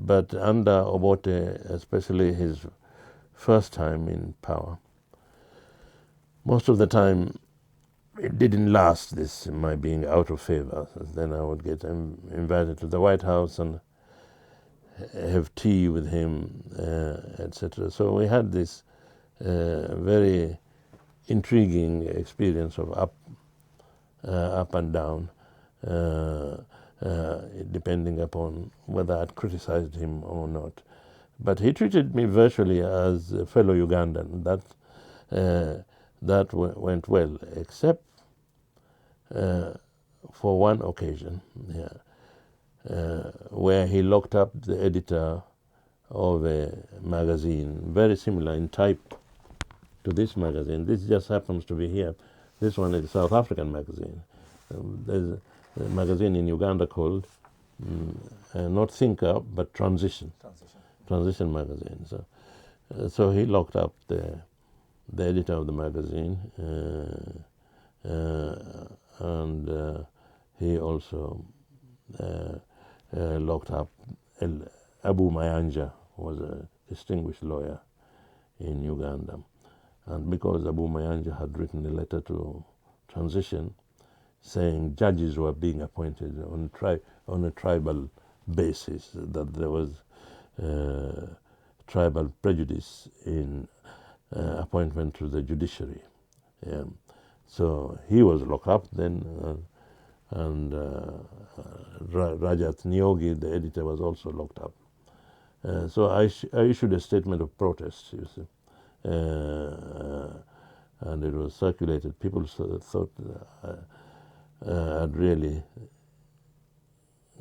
But under Obote, especially his first time in power, most of the time it didn't last, this my being out of favor. Then I would get invited to the White House and have tea with him, etc. So we had this very intriguing experience of up and down, depending upon whether I'd criticized him or not. But he treated me virtually as a fellow Ugandan. That went well, except for one occasion, where he locked up the editor of a magazine, very similar in type to this magazine. This just happens to be here. This one is a South African magazine. There's a magazine in Uganda called not Thinker, but Transition magazine. So he locked up the editor of the magazine, and he also locked up Abu Mayanja, who was a distinguished lawyer in Uganda. And because Abu Mayanja had written a letter to Transition saying judges were being appointed on a tribal basis, that there was tribal prejudice in appointment to the judiciary. So he was locked up then, and Rajat Nyogi, the editor, was also locked up. So I issued a statement of protest, you see, and it was circulated. People thought I'd really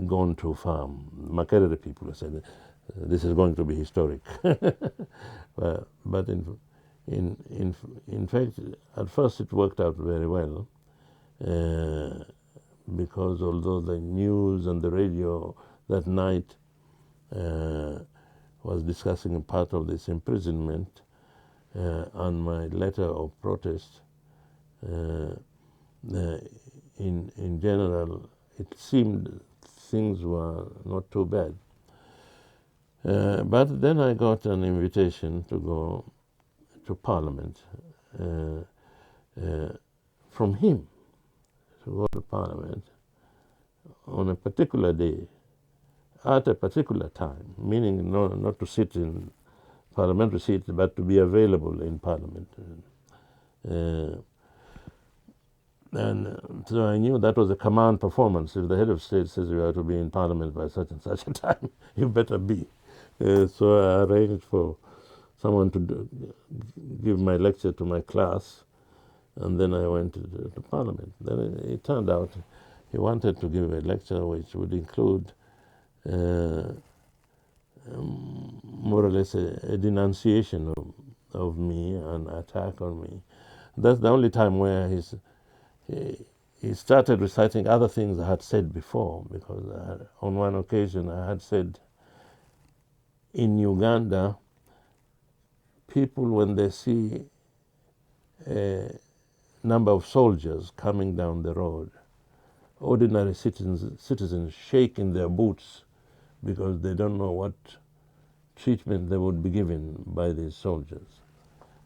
gone too far. Makerere people said, this is going to be historic. But in fact, at first it worked out very well, because although the news and the radio that night was discussing a part of this imprisonment and my letter of protest, in general, it seemed things were not too bad. But then I got an invitation to go to Parliament from him, to go to Parliament on a particular day, at a particular time, meaning not to sit in parliamentary seat, but to be available in Parliament. And so I knew that was a command performance. If the head of state says you are to be in Parliament by such and such a time, you better be. So I arranged for someone to give my lecture to my class, and then I went to Parliament. Then it turned out he wanted to give a lecture which would include more or less a denunciation of me, an attack on me. That's the only time where he started reciting other things I had said before, because on one occasion I had said, in Uganda, people, when they see a number of soldiers coming down the road, ordinary citizens shake in their boots because they don't know what treatment they would be given by these soldiers.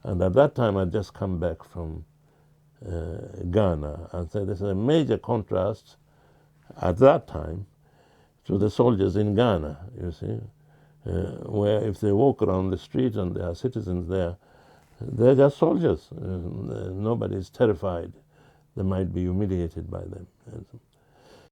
And at that time, I'd just come back from Ghana, and said there's a major contrast at that time to the soldiers in Ghana, you see, where if they walk around the street and there are citizens there, they're just soldiers. Nobody's terrified. They might be humiliated by them.